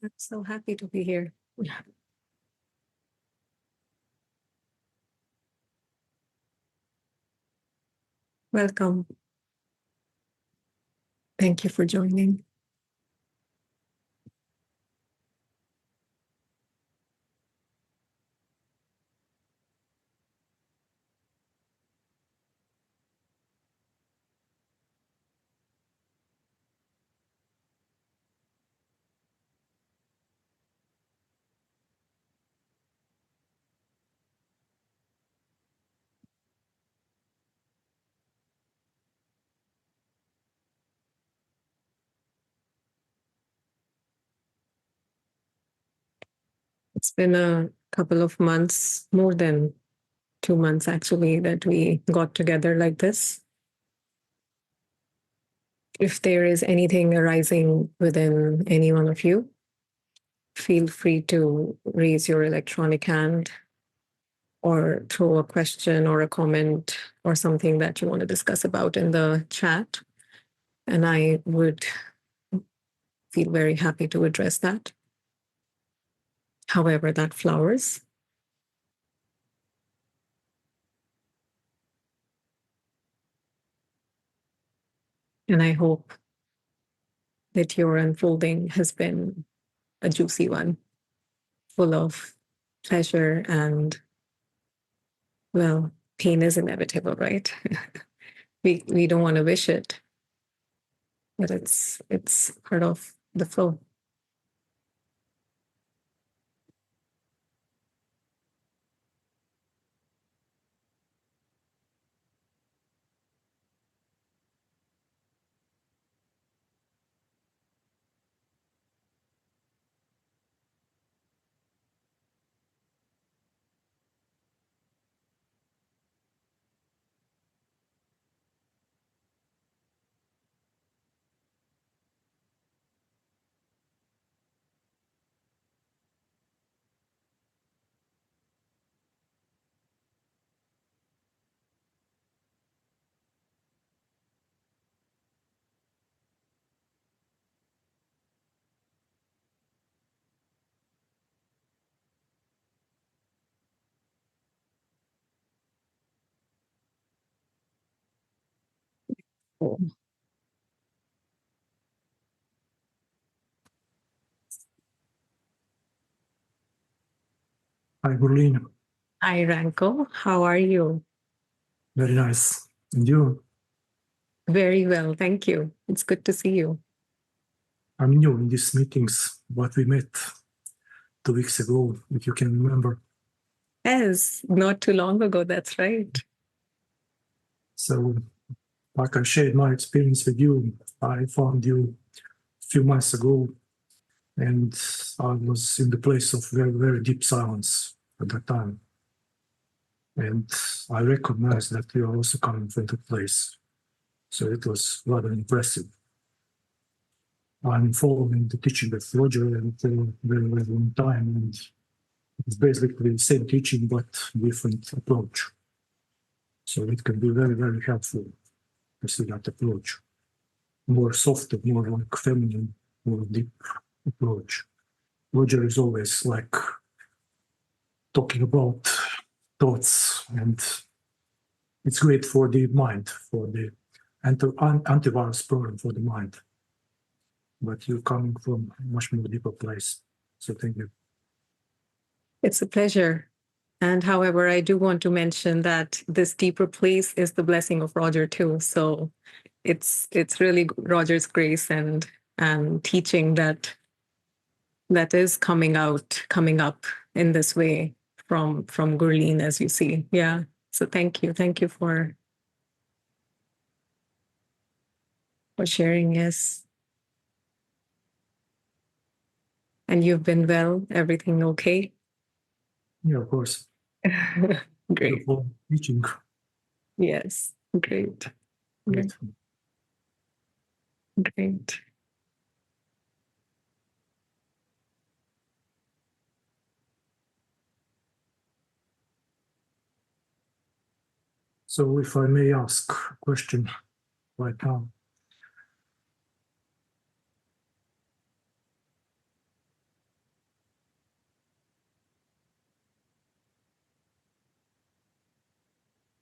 I'm so happy to be here. Welcome. Thank you for joining. It's been a couple of months, more than 2 months actually, that we got together like this. If there is anything arising within any one of you, feel free to raise your electronic hand or throw a question or a comment or something that you want to discuss about in the chat. And I would feel very happy to address that, however that flowers. And I hope that your unfolding has been a juicy one, full of pleasure and, well, pain is inevitable, right? we don't want to wish it, but it's part of the flow. Cool. Hi, Berlin. Hi, Ranko. How are you? Very nice. And you? Very well, thank you. It's good to see you. I'm new in these meetings, but we met 2 weeks ago, if you can remember. Yes, not too long ago, that's right. So, like I shared my experience with you, I found you a few months ago, and I was in the place of very, very deep silence at that time. And I recognized that you are also coming from that place. So it was rather impressive. I'm following the teaching of Roger and for a very, very long time, and it's basically the same teaching, but different approach. So it can be very, very helpful to see that approach. More softer, more like feminine, more deep approach. Roger is always like talking about thoughts, and it's great for the mind, for the antivirus program for the mind. But you're coming from a much more deeper place. So thank you. It's a pleasure. And however, I do want to mention that this deeper place is the blessing of Roger too. So it's really Roger's grace and teaching that is coming up in this way from Gurleen, as you see. Yeah. So thank you for sharing. Yes. And you've been well. Everything okay? Yeah, of course. Great. Beautiful teaching. Yes. Great. Great. Great. So if I may ask a question right now.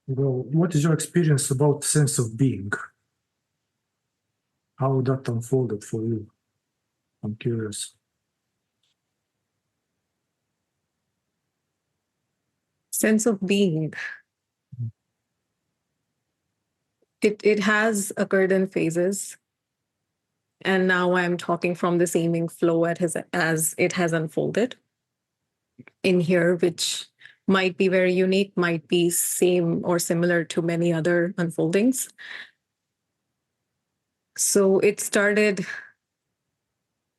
Well, what is your experience about sense of being? How that unfolded for you? I'm curious. Sense of being. It has occurred in phases. And now I'm talking from the seeming flow as it has unfolded in here, which might be very unique, might be same or similar to many other unfoldings. So it started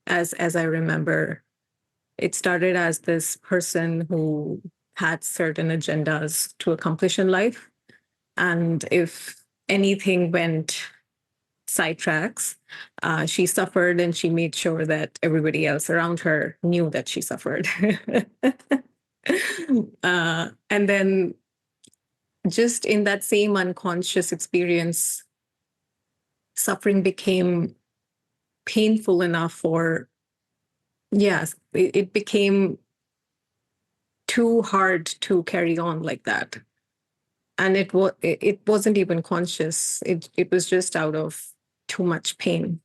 as I remember, it started as this person who had certain agendas to accomplish in life. And if anything went sidetracks, she suffered and she made sure that everybody else around her knew that she suffered. And then just in that same unconscious experience, suffering became painful enough for, yes, it became too hard to carry on like that. And it wasn't even conscious. It was just out of too much pain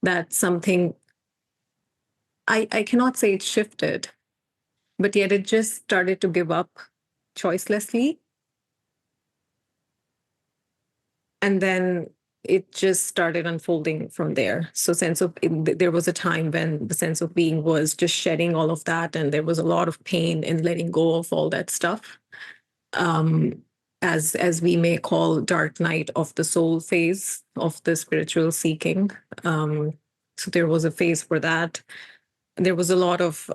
that something, I cannot say it shifted, but yet it just started to give up choicelessly. And then it just started unfolding from there. So there was a time when the sense of being was just shedding all of that. And there was a lot of pain in letting go of all that stuff. As we may call dark night of the soul phase of the spiritual seeking. So there was a phase for that. There was a lot of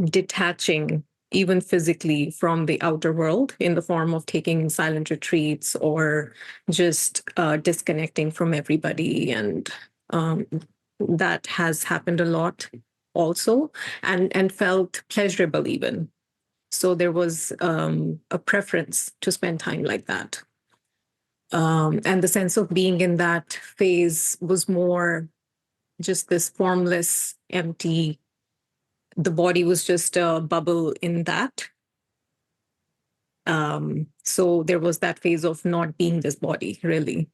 detaching, even physically, from the outer world in the form of taking silent retreats or just disconnecting from everybody. And that has happened a lot also, and felt pleasurable even. So there was a preference to spend time like that. And the sense of being in that phase was more just this formless, empty. The body was just a bubble in that. So there was that phase of not being this body, really.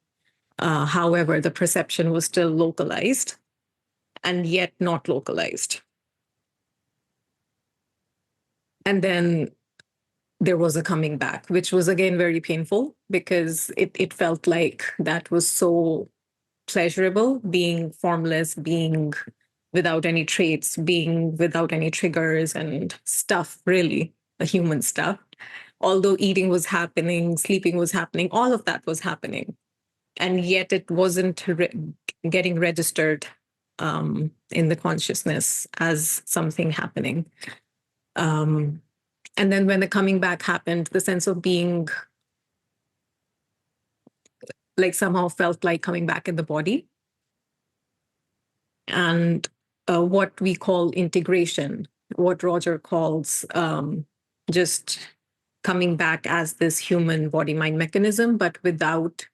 However, the perception was still localized and yet not localized. And then there was a coming back, which was again very painful because it felt like that was so pleasurable, being formless, being without any traits, being without any triggers and stuff, really, a human stuff. Although eating was happening, sleeping was happening, all of that was happening. And yet it wasn't getting registered in the consciousness as something happening. And then when the coming back happened, the sense of being like somehow felt like coming back in the body. And what we call integration, what Roger calls just coming back as this human body-mind mechanism, but without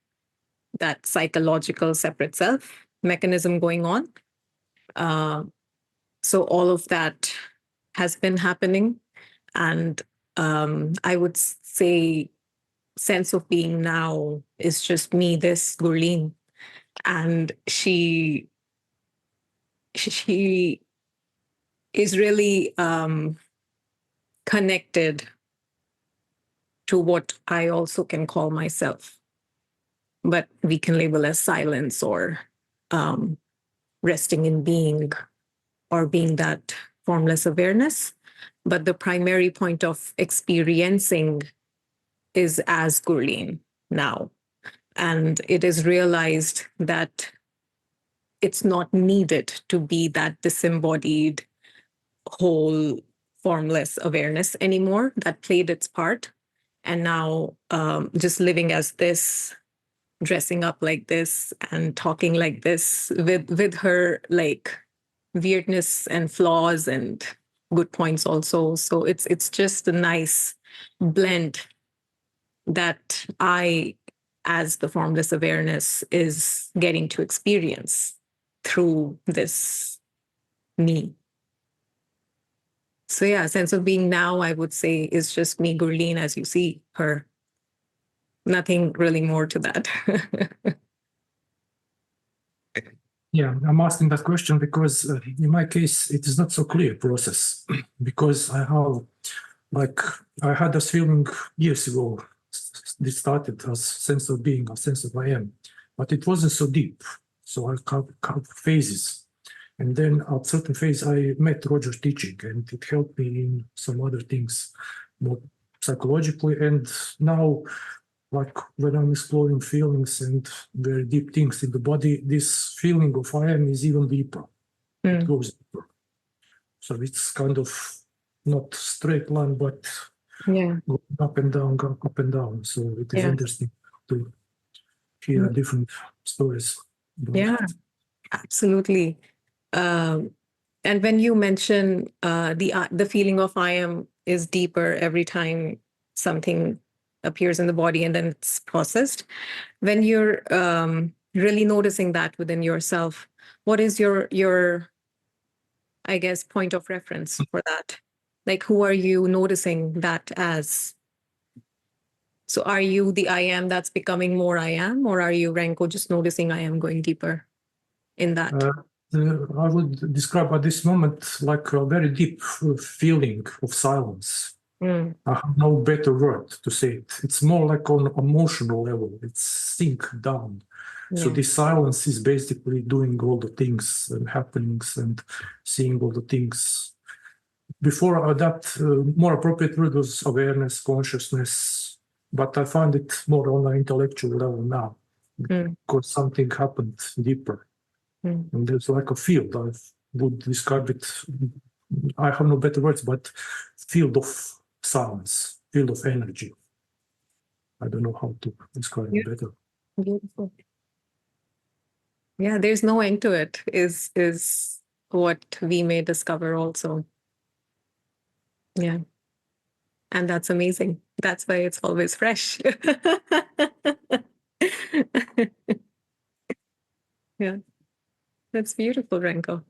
that psychological separate self mechanism going on. So all of that has been happening. And I would say sense of being now is just me, this Gurleen. And she is really connected to what I also can call myself, but we can label as silence or resting in being or being that formless awareness. But the primary point of experiencing is as Gurleen now. And it is realized that it's not needed to be that disembodied, whole, formless awareness anymore that played its part. And now just living as this, dressing up like this and talking like this with her like weirdness and flaws and good points also. So it's just a nice blend that I, as the formless awareness, is getting to experience through this me. So yeah, sense of being now, I would say, is just me, Gurleen, as you see her. Nothing really more to that. Yeah, I'm asking that question because in my case, it is not so clear process because I had this feeling years ago. This started as sense of being, a sense of I am, but it wasn't so deep. So I have phases. And then at certain phase, I met Roger's teaching and it helped me in some other things more psychologically. And now, like when I'm exploring feelings and very deep things in the body, this feeling of I am is even deeper. It goes deeper. So it's kind of not straight line, but Yeah. going up and down, go up and down. So it is Yeah. interesting to hear different stories about Yeah, it. absolutely. And when you mention the feeling of I am is deeper every time something appears in the body and then it's processed, when you're really noticing that within yourself, what is your I guess point of reference for that? Like, who are you noticing that as? So are you the I am that's becoming more I am, or are you, Renko, just noticing I am going deeper in that? I would describe at this moment like a very deep feeling of silence. Mm, I have no better word to say it. It's more like on emotional level. It's sink down. So yeah. this silence is basically doing all the things and happenings and seeing all the things. Before that, more appropriate word was awareness, consciousness, but I find it more on an intellectual level now Mm, because something happened deeper. mm. And there's like a field. I would describe it. I have no better words, but field of silence, field of energy. I don't know how to describe Yeah, it better. beautiful. Yeah, there's no end to it, is what we may discover also. Yeah. And that's amazing. That's why it's always fresh. Yeah, that's beautiful, Renko.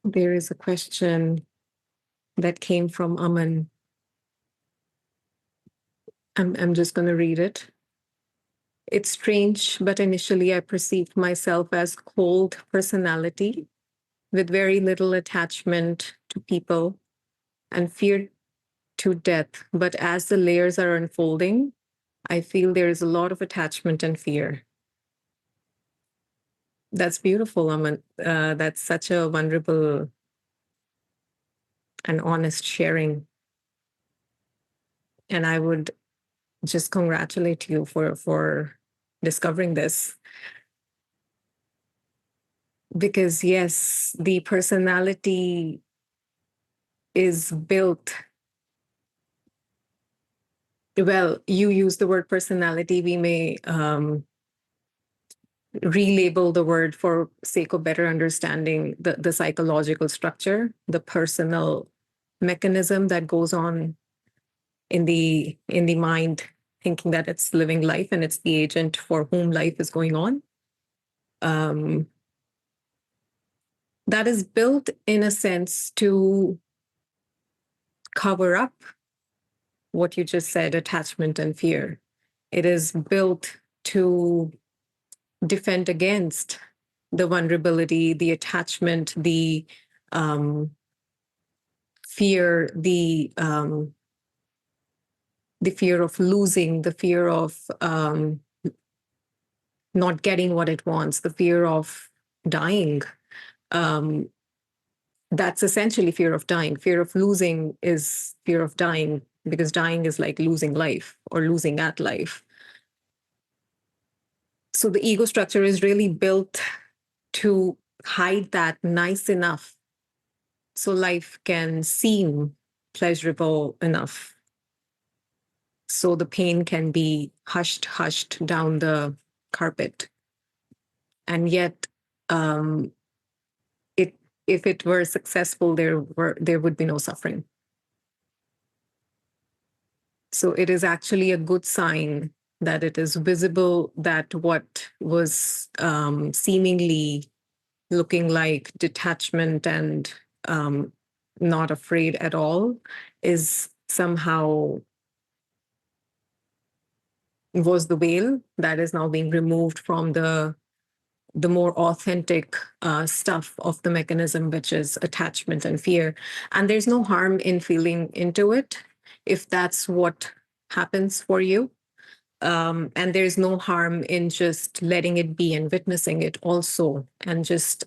There is a question that came from Aman. I'm just going to read it. It's strange, but initially I perceived myself as cold personality with very little attachment to people and fear to death. But as the layers are unfolding, I feel there is a lot of attachment and fear. That's beautiful, Aman. That's such a vulnerable and honest sharing. And I would just congratulate you for discovering this. Because yes, the personality is built. Well, you use the word personality. We may relabel the word for sake of better understanding the psychological structure, the personal mechanism that goes on in the mind, thinking that it's living life and it's the agent for whom life is going on. That is built in a sense to cover up what you just said, attachment and fear. It is built to defend against the vulnerability, the attachment, the fear, the fear of losing, the fear of not getting what it wants, the fear of dying. Um, that's essentially fear of dying. Fear of losing is fear of dying, because dying is like losing life or losing at life. So the ego structure is really built to hide that nice enough so life can seem pleasurable enough. So the pain can be hushed down the carpet. And yet, if it were successful, there would be no suffering. So it is actually a good sign that it is visible that what was seemingly looking like detachment and not afraid at all is somehow was the veil that is now being removed from the more authentic stuff of the mechanism, which is attachment and fear. And there's no harm in feeling into it if that's what happens for you. And there's no harm in just letting it be and witnessing it also, and just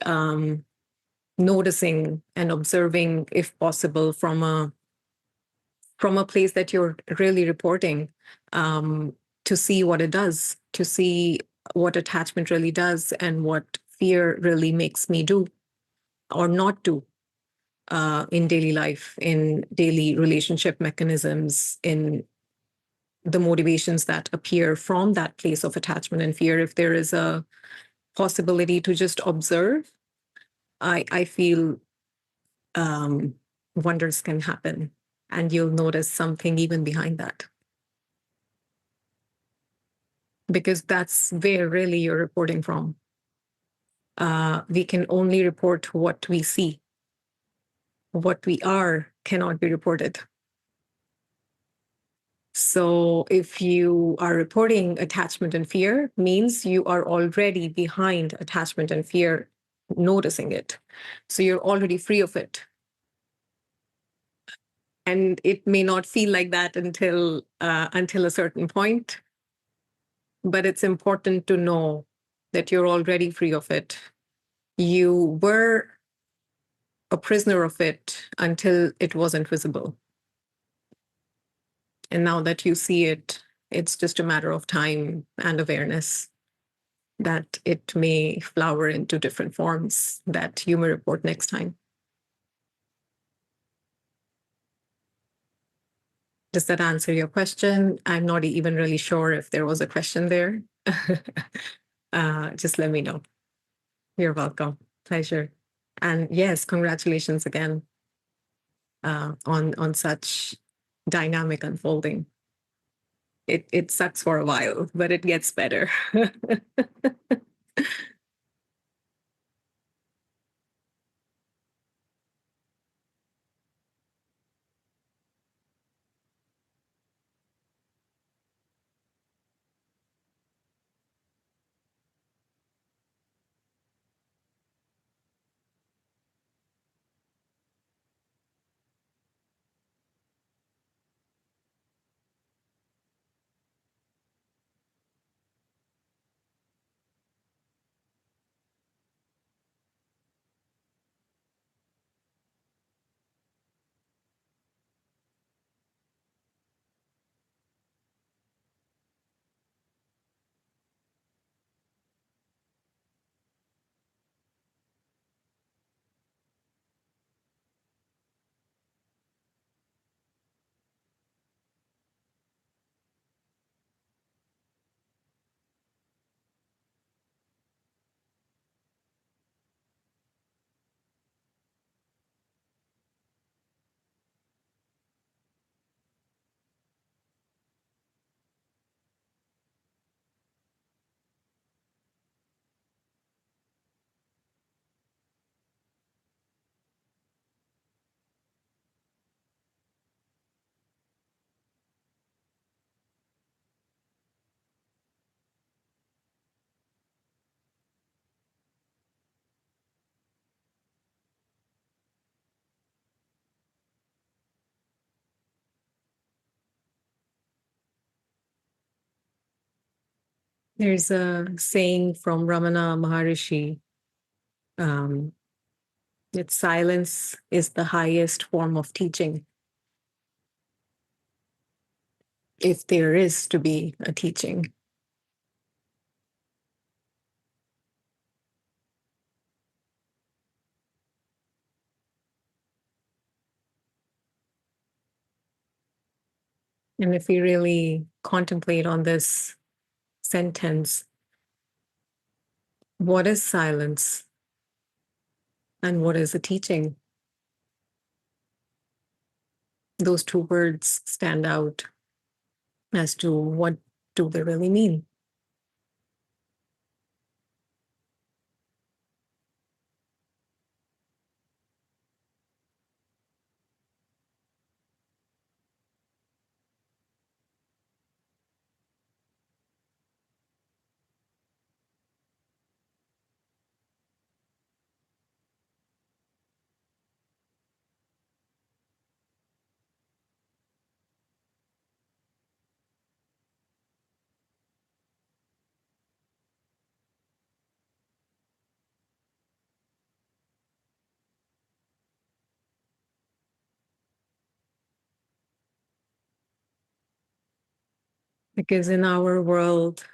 noticing and observing, if possible, from a place that you're really reporting, to see what it does, to see what attachment really does and what fear really makes me do or not do in daily life, in daily relationship mechanisms, in the motivations that appear from that place of attachment and fear. If there is a possibility to just observe, I feel wonders can happen, and you'll notice something even behind that. Because that's where really you're reporting from. We can only report what we see. What we are cannot be reported. So if you are reporting attachment and fear, means you are already behind attachment and fear, noticing it. So you're already free of it. And it may not feel like that until a certain point, but it's important to know that you're already free of it. You were a prisoner of it until it wasn't visible. And now that you see it, it's just a matter of time and awareness that it may flower into different forms that you may report next time. Does that answer your question? I'm not even really sure if there was a question there. Just let me know. You're welcome. Pleasure. And yes, congratulations again on such dynamic unfolding. It sucks for a while, but it gets better. There's a saying from Ramana Maharishi, that silence is the highest form of teaching, if there is to be a teaching. And if we really contemplate on this sentence, what is silence and what is a teaching? Those two words stand out as to what do they really mean. Because in our world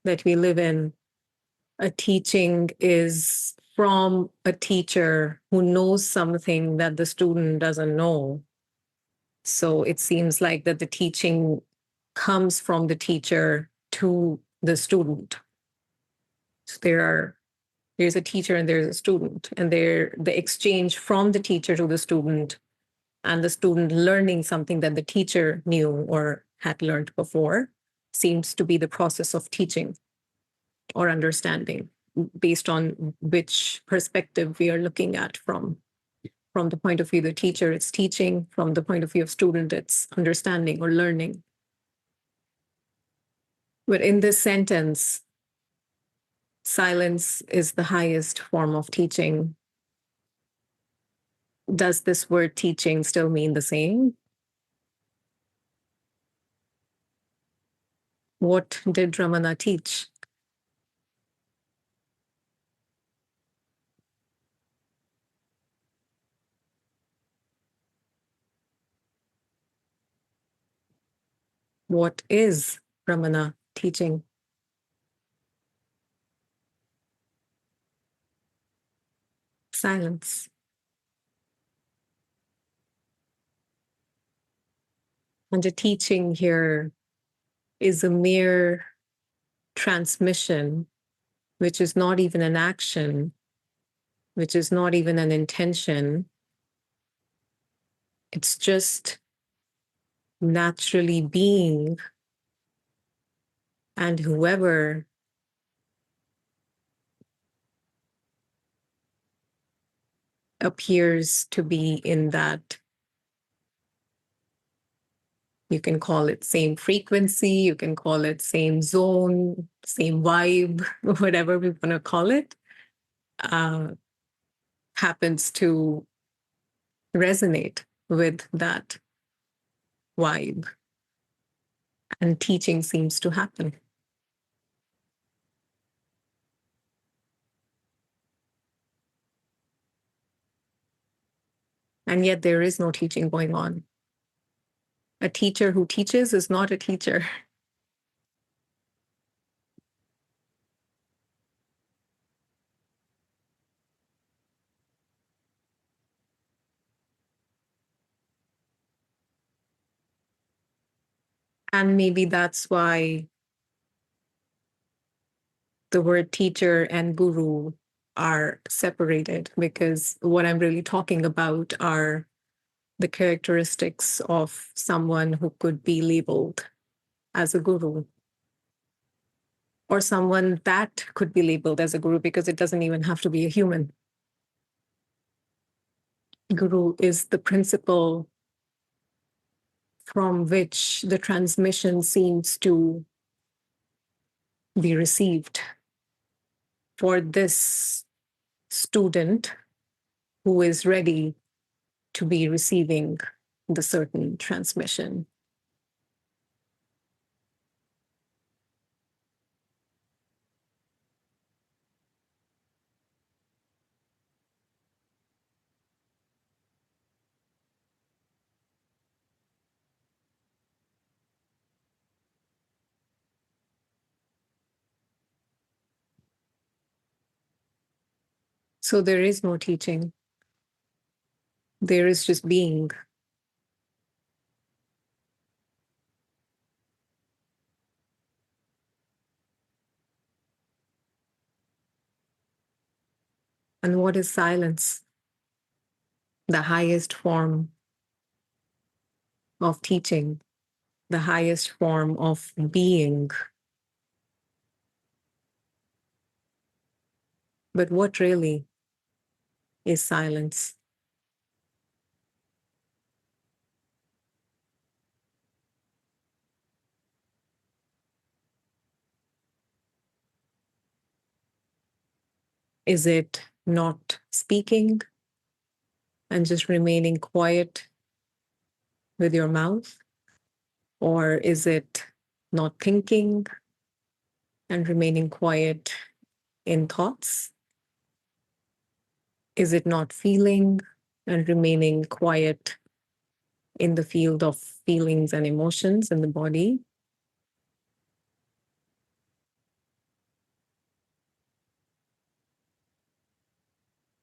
that we live in, a teaching is from a teacher who knows something that the student doesn't know. So it seems like that the teaching comes from the teacher to the student. So there's a teacher and there's a student, and the exchange from the teacher to the student, and the student learning something that the teacher knew or had learned before, seems to be the process of teaching or understanding, based on which perspective we are looking at. From the point of view of the teacher, it's teaching. From the point of view of student, it's understanding or learning. But in this sentence, silence is the highest form of teaching. Does this word teaching still mean the same? What did Ramana teach? What is Ramana teaching? Silence. And the teaching here is a mere transmission, which is not even an action, which is not even an intention. It's just naturally being, and whoever appears to be in that, you can call it same frequency, you can call it same zone, same vibe, whatever we want to call it, uh, happens to resonate with that vibe, and teaching seems to happen. And yet there is no teaching going on. A teacher who teaches is not a teacher. And maybe that's why the word teacher and guru are separated, because what I'm really talking about are the characteristics of someone who could be labeled as a guru, or someone that could be labeled as a guru, because it doesn't even have to be a human. Guru is the principle from which the transmission seems to be received for this student who is ready to be receiving the certain transmission. So there is no teaching. There is just being. And what is silence? The highest form of teaching, the highest form of being. But what really is silence? Is it not speaking and just remaining quiet with your mouth? Or is it not thinking and remaining quiet in thoughts? Is it not feeling and remaining quiet in the field of feelings and emotions in the body?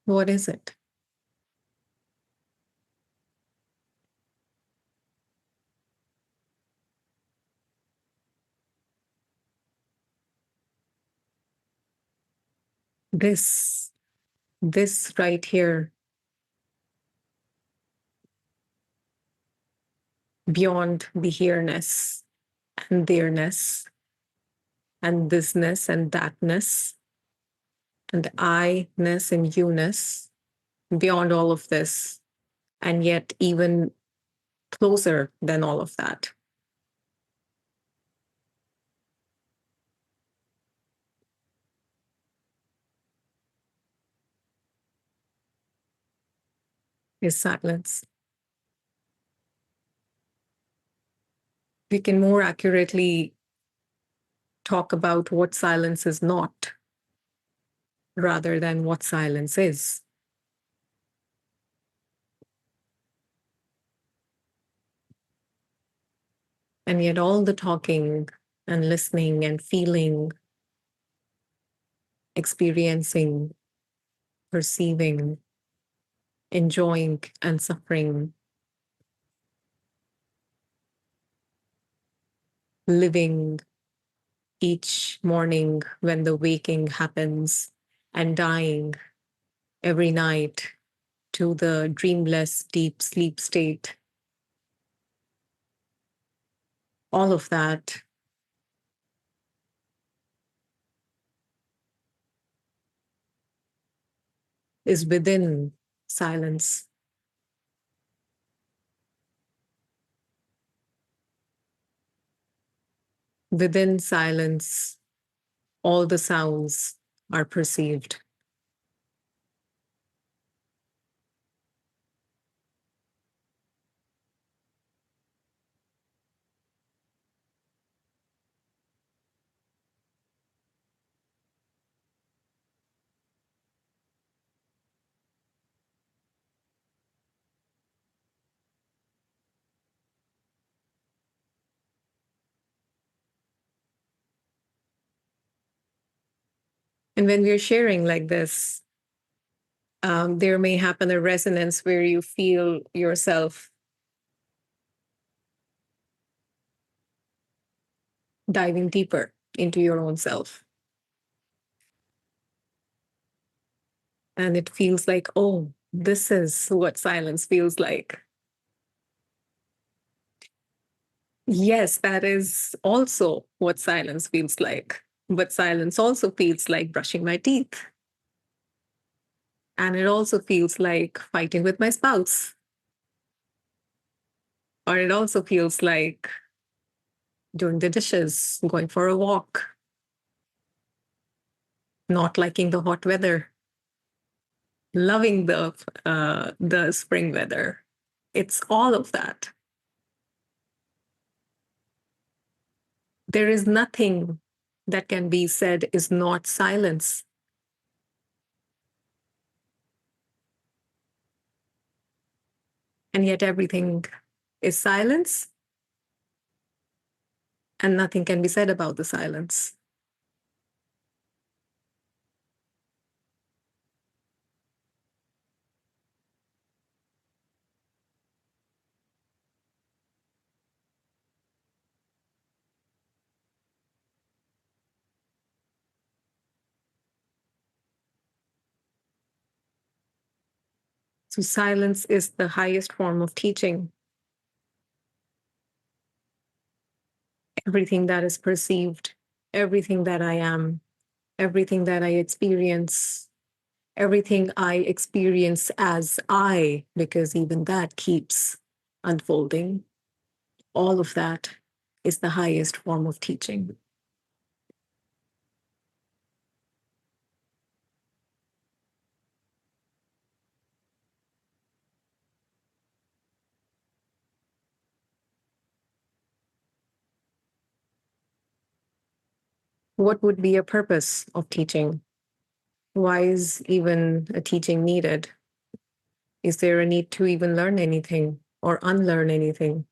What is it? This, this right here, beyond the here-ness and there-ness and thisness and thatness and I-ness and you-ness, beyond all of this, and yet even closer than all of that is silence. We can more accurately talk about what silence is not rather than what silence is. And yet all the talking and listening and feeling, experiencing, perceiving, enjoying and suffering, living each morning when the waking happens and dying every night to the dreamless deep sleep state. All of that is within silence. Within silence, all the sounds are perceived. And when we're sharing like this, there may happen a resonance where you feel yourself diving deeper into your own self. And it feels like, oh, this is what silence feels like. Yes, that is also what silence feels like. But silence also feels like brushing my teeth. And it also feels like fighting with my spouse. Or it also feels like doing the dishes, going for a walk, not liking the hot weather, loving the spring weather. It's all of that. There is nothing that can be said is not silence. And yet everything is silence, and nothing can be said about the silence. So silence is the highest form of teaching. Everything that is perceived, everything that I am, everything that I experience, everything I experience as I, because even that keeps unfolding, all of that is the highest form of teaching. What would be a purpose of teaching? Why is even a teaching needed? Is there a need to even learn anything or unlearn anything?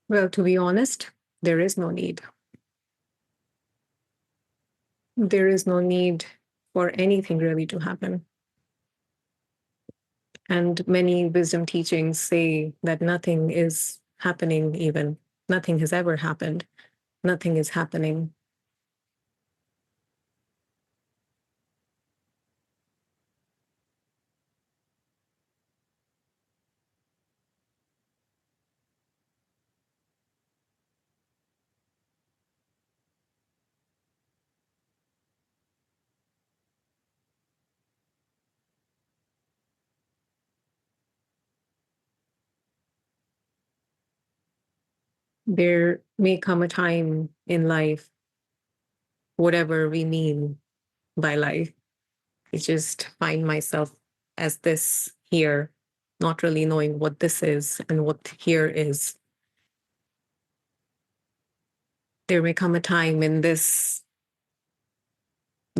Well, to be honest, there is no need. There is no need for anything really to happen. And many wisdom teachings say that nothing is happening, even. Nothing has ever happened. Nothing is happening. There may come a time in life, whatever we mean by life, I just find myself as this here, not really knowing what this is and what here is. There may come a time in this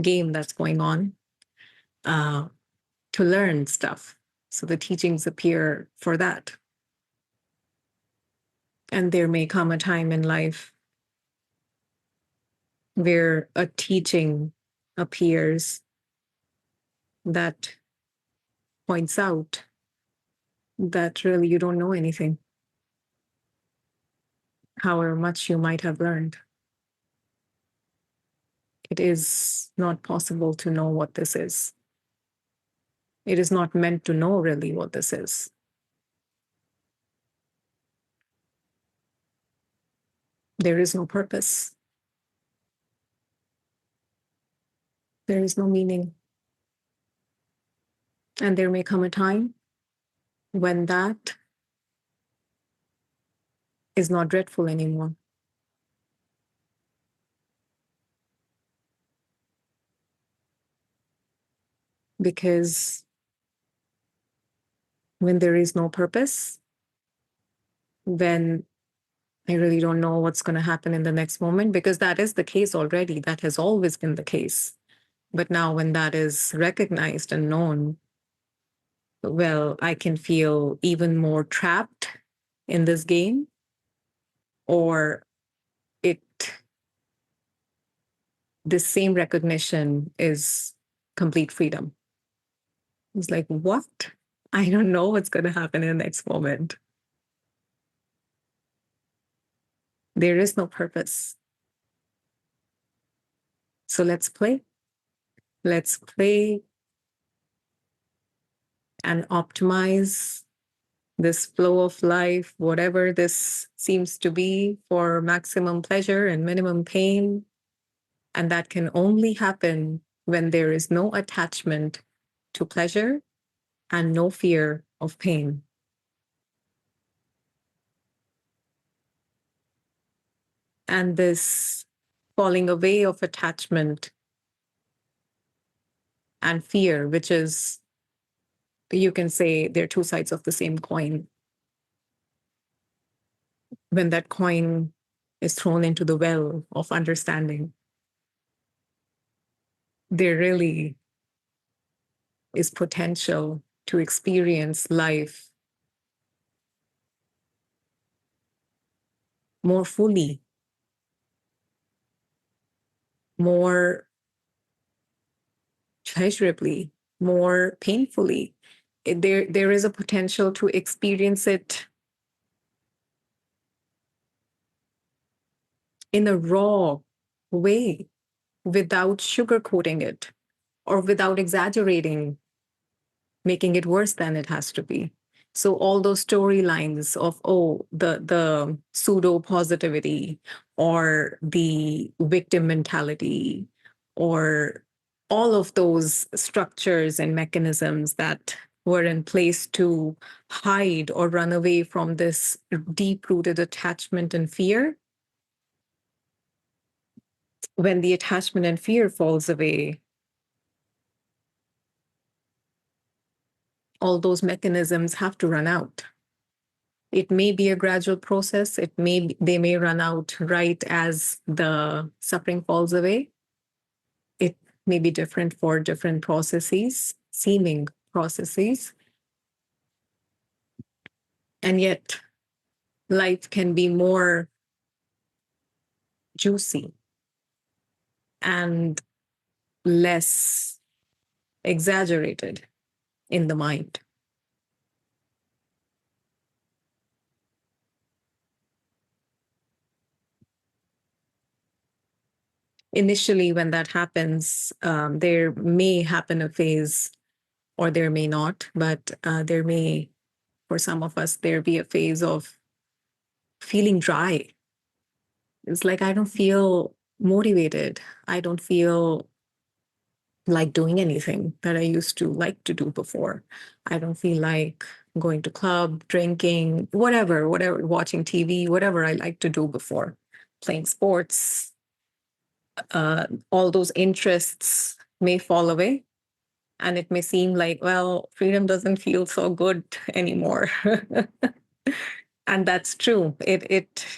game that's going on uh, to learn stuff. So the teachings appear for that. And there may come a time in life where a teaching appears that points out that really you don't know anything, however much you might have learned. It is not possible to know what this is. It is not meant to know really what this is. There is no purpose. There is no meaning. And there may come a time when that is not dreadful anymore. Because when there is no purpose, then I really don't know what's going to happen in the next moment, because that is the case already. That has always been the case. But now when that is recognized and known, well, I can feel even more trapped in this game, or it, this same recognition is complete freedom. It's like, what? I don't know what's going to happen in the next moment. There is no purpose. So let's play. Let's play and optimize this flow of life, whatever this seems to be, for maximum pleasure and minimum pain. And that can only happen when there is no attachment to pleasure and no fear of pain. And this falling away of attachment and fear, which is, you can say, they're two sides of the same coin. When that coin is thrown into the well of understanding, there really is potential to experience life more fully, more pleasurably, more painfully. There is a potential to experience it in a raw way without sugarcoating it or without exaggerating, making it worse than it has to be. So all those storylines of, oh, the pseudo positivity or the victim mentality or all of those structures and mechanisms that were in place to hide or run away from this deep-rooted attachment and fear, when the attachment and fear falls away, all those mechanisms have to run out. It may be a gradual process. They may run out right as the suffering falls away. It may be different for different processes, seeming processes. And yet life can be more juicy and less exaggerated in the mind. Initially, when that happens, there may happen a phase, or there may not, but there may, for some of us, there be a phase of feeling dry. It's like I don't feel motivated. I don't feel like doing anything that I used to like to do before. I don't feel like going to club, drinking, whatever, watching TV, whatever I like to do before, playing sports. All those interests may fall away. And it may seem like, well, freedom doesn't feel so good anymore. And that's true. It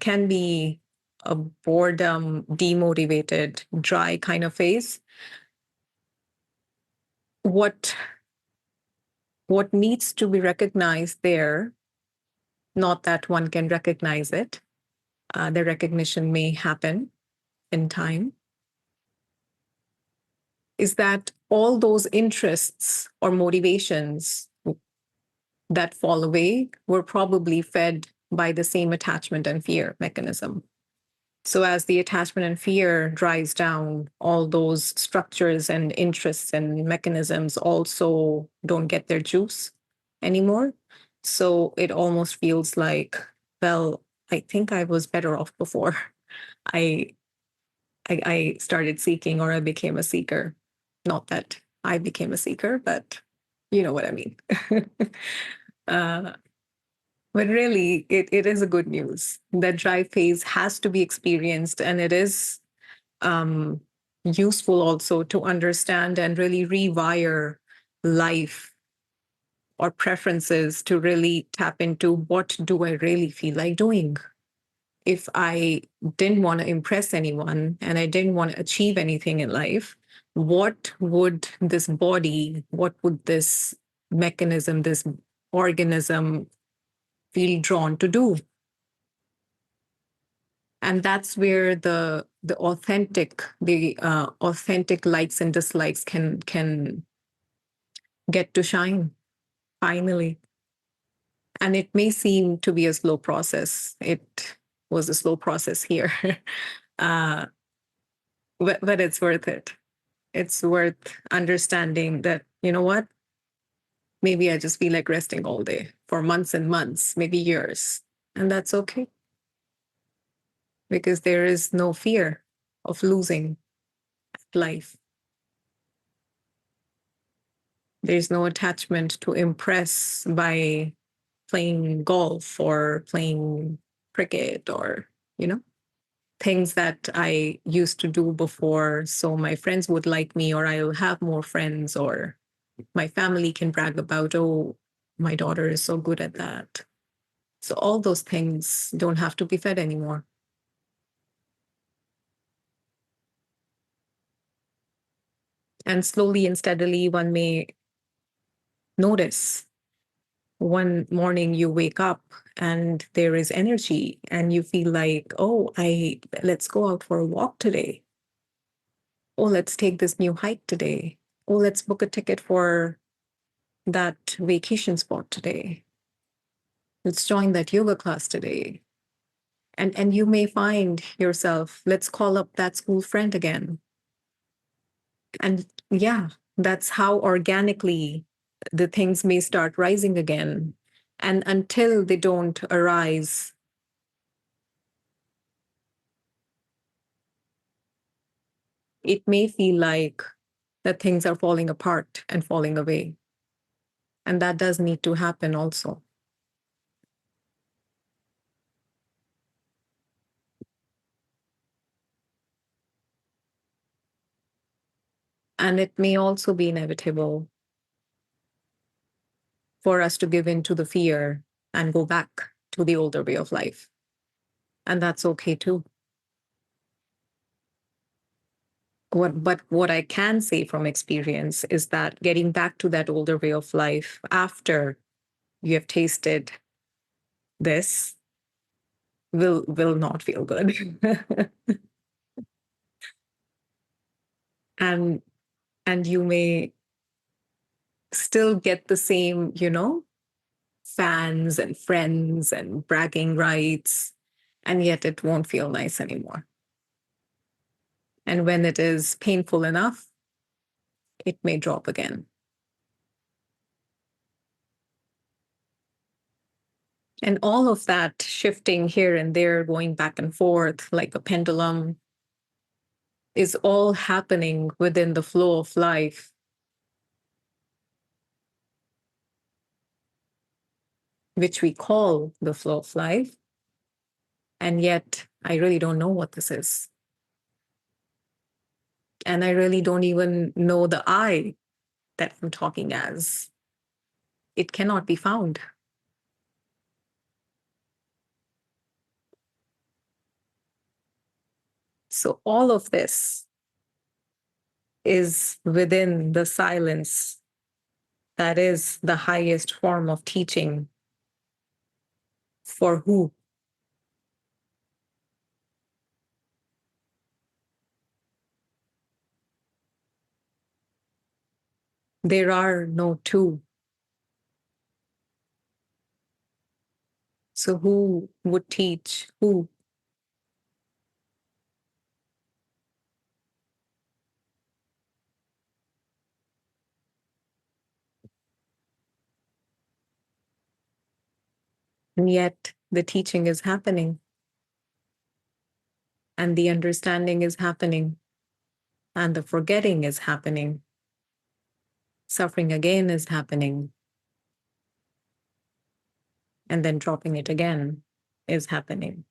can be a boredom, demotivated, dry kind of phase. What needs to be recognized there, not that one can recognize it, the recognition may happen in time, is that all those interests or motivations that fall away were probably fed by the same attachment and fear mechanism. So as the attachment and fear dries down, all those structures and interests and mechanisms also don't get their juice anymore. So it almost feels like, well, I think I was better off before I I started seeking, or I became a seeker. Not that I became a seeker, but you know what I mean. uh, But really, it is a good news. That dry phase has to be experienced, and it is useful also to understand and really rewire life or preferences to really tap into, what do I really feel like doing? If I didn't want to impress anyone and I didn't want to achieve anything in life, what would this body, what would this mechanism, this organism feel drawn to do? And that's where the authentic likes and dislikes can get to shine finally. And it may seem to be a slow process. It was a slow process here, uh, but it's worth it. It's worth understanding that, you know what, maybe I just feel like resting all day for months and months, maybe years, and that's okay, because there is no fear of losing life. There's no attachment to impress by playing golf or playing cricket, or, you know, things that I used to do before. So my friends would like me, or I'll have more friends, or my family can brag about, oh, my daughter is so good at that. So all those things don't have to be fed anymore. And slowly and steadily, one may notice one morning you wake up and there is energy and you feel like, oh, let's go out for a walk today. Oh, let's take this new hike today. Oh, let's book a ticket for that vacation spot today. Let's join that yoga class today. And you may find yourself, let's call up that school friend again. And yeah, that's how organically the things may start rising again. And until they don't arise, it may feel like that things are falling apart and falling away. And that does need to happen also. And it may also be inevitable for us to give in to the fear and go back to the older way of life. And that's okay too. But what I can say from experience is that getting back to that older way of life after you have tasted this will not feel good. and and you may still get the same, fans and friends and bragging rights, and yet it won't feel nice anymore. And when it is painful enough, it may drop again. And all of that shifting here and there, going back and forth like a pendulum, is all happening within the flow of life. Which we call the flow of life. And yet, I really don't know what this is. And I really don't even know the I that I'm talking as. It cannot be found. So all of this is within the silence that is the highest form of teaching. For who? There are no two. So who would teach who? And yet the teaching is happening. And the understanding is happening. And the forgetting is happening. Suffering again is happening. And then dropping it again is happening.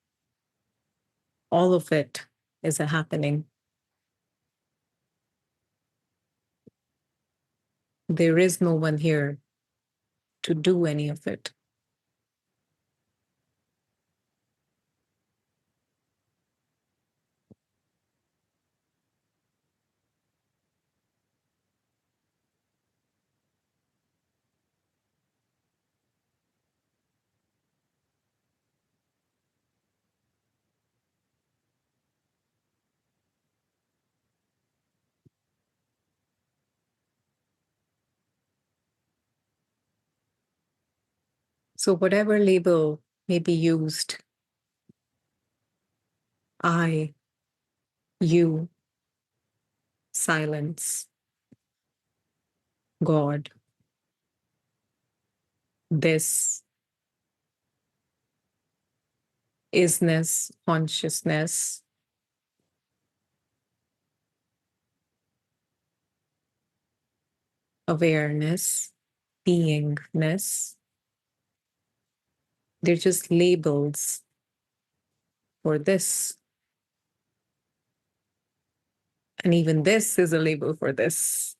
All of it is a happening. There is no one here to do any of it. So whatever label may be used, I, you, silence, God, this, isness, consciousness, awareness, beingness, they're just labels for this. And even this is a label for this.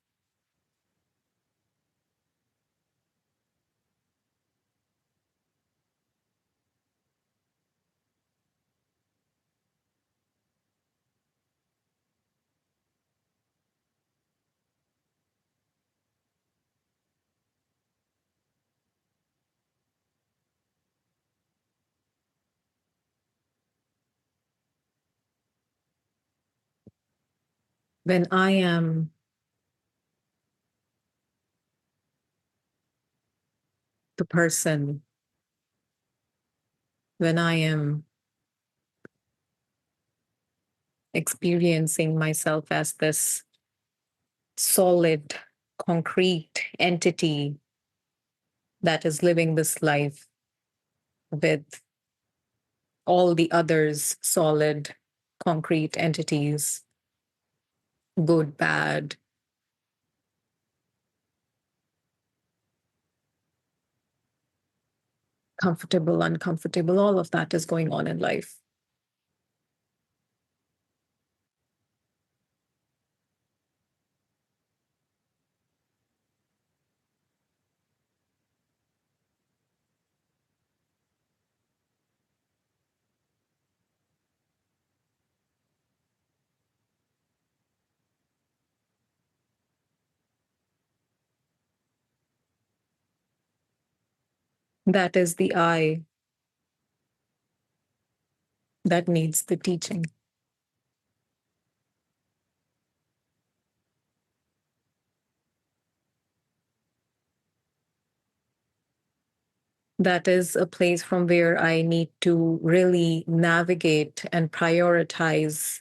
when I am the person, when I am experiencing myself as this solid, concrete entity that is living this life with all the others, solid, concrete entities, good, bad, comfortable, uncomfortable, all of that is going on in life. That is the I that needs the teaching. That is a place from where I need to really navigate and prioritize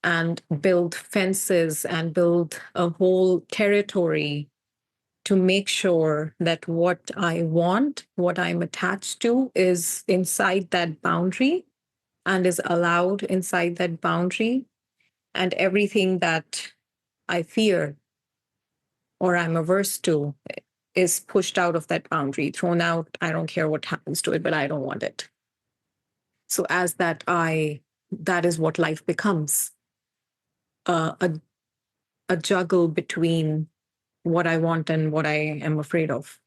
and build fences and build a whole territory to make sure that what I want, what I'm attached to, is inside that boundary and is allowed inside that boundary. And everything that I fear or I'm averse to is pushed out of that boundary, thrown out. I don't care what happens to it, but I don't want it. So as that is what life becomes, uh, a, a juggle between what I want and what I am afraid of.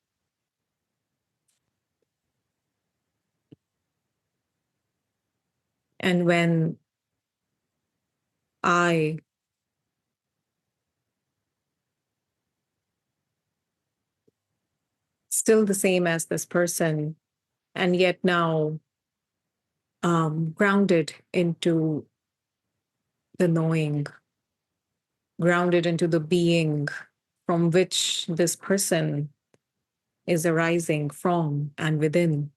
And when I still the same as this person, and yet now grounded into the knowing, grounded into the being from which this person is arising from and within.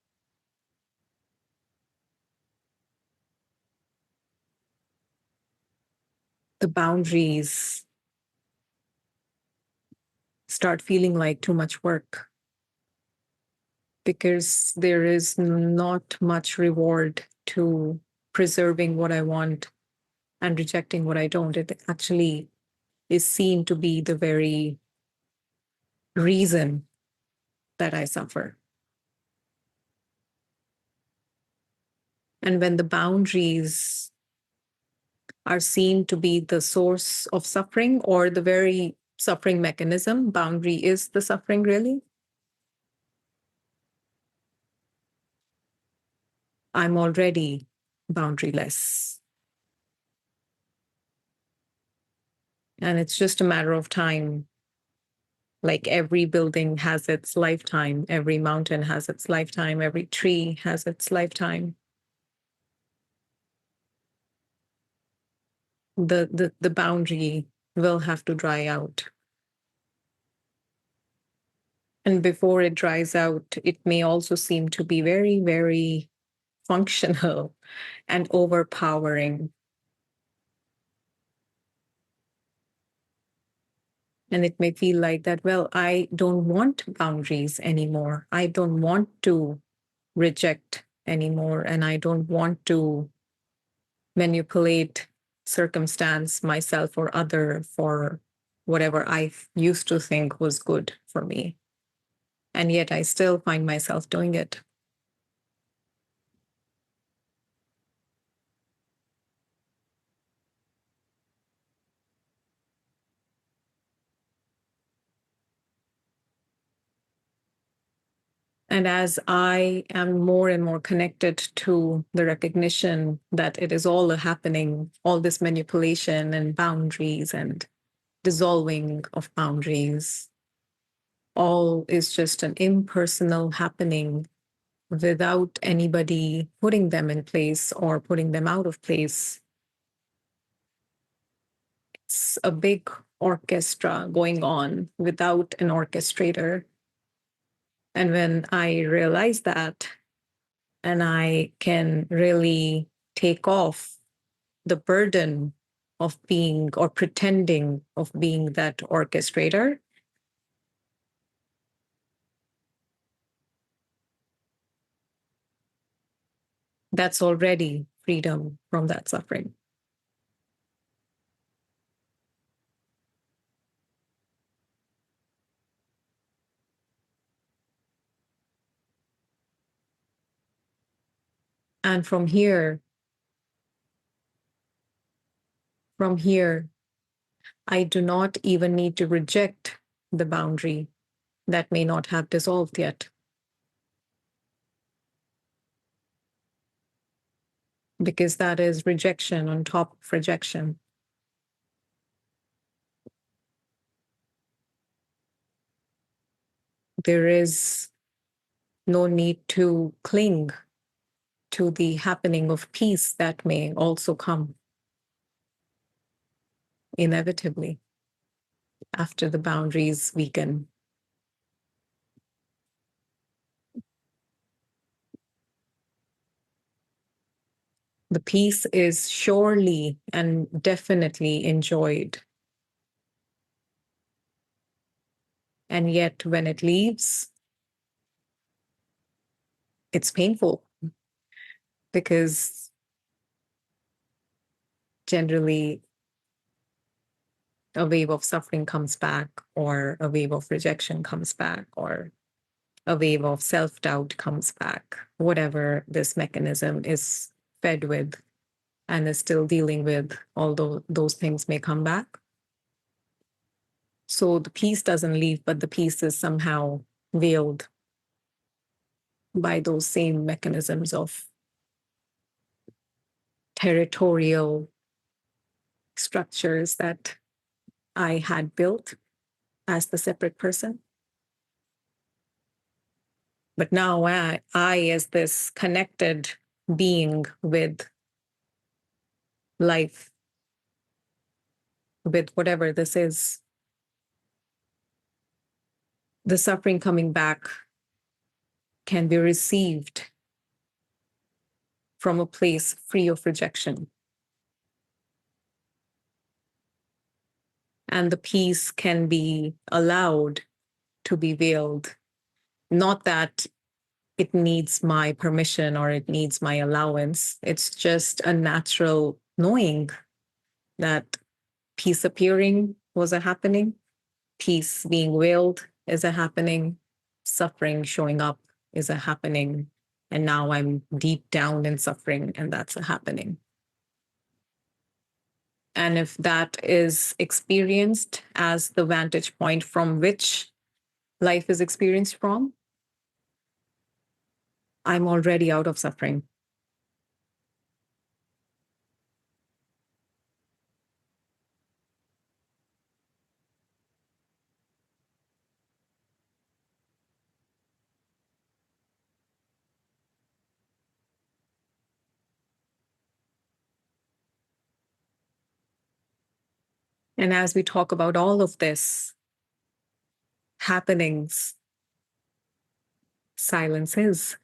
The boundaries start feeling like too much work because there is not much reward to preserving what I want and rejecting what I don't. It actually is seen to be the very reason that I suffer. And when the boundaries are seen to be the source of suffering or the very suffering mechanism, boundary is the suffering, really. I'm already boundaryless. And it's just a matter of time. Like every building has its lifetime, every mountain has its lifetime, every tree has its lifetime. The boundary will have to dry out. And before it dries out, it may also seem to be very, very functional and overpowering. And it may feel like that, well, I don't want boundaries anymore. I don't want to reject anymore. And I don't want to manipulate circumstance, myself or other, for whatever I used to think was good for me. And yet I still find myself doing it. And as I am more and more connected to the recognition that it is all happening, all this manipulation and boundaries and dissolving of boundaries, all is just an impersonal happening without anybody putting them in place or putting them out of place. it's a big orchestra going on without an orchestrator. And when I realize that, and I can really take off the burden of being or pretending of being that orchestrator, that's already freedom from that suffering. And from here, I do not even need to reject the boundary that may not have dissolved yet. Because that is rejection on top of rejection. There is no need to cling to the happening of peace that may also come inevitably after the boundaries weaken. The peace is surely and definitely enjoyed. And yet, when it leaves, it's painful because generally a wave of suffering comes back, or a wave of rejection comes back, or a wave of self-doubt comes back, whatever this mechanism is fed with and is still dealing with, although those things may come back. So the peace doesn't leave, but the peace is somehow veiled by those same mechanisms of territorial structures that I had built as the separate person. But now I as this connected being with life, with whatever this is, the suffering coming back can be received from a place free of rejection. And the peace can be allowed to be veiled. Not that it needs my permission or it needs my allowance. It's just a natural knowing that peace appearing was a happening, peace being veiled is a happening, suffering showing up is a happening. And now I'm deep down in suffering, and that's a happening. And if that is experienced as the vantage point from which life is experienced from, I'm already out of suffering. And as we talk about all of this happenings, silence is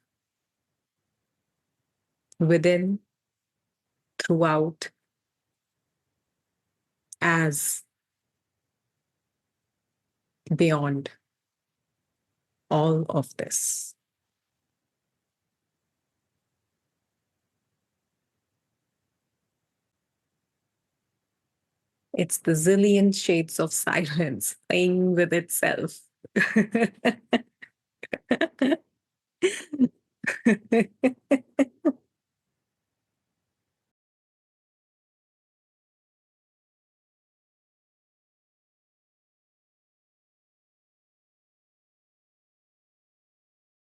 within, throughout, as, beyond all of this. It's the zillion shades of silence playing with itself.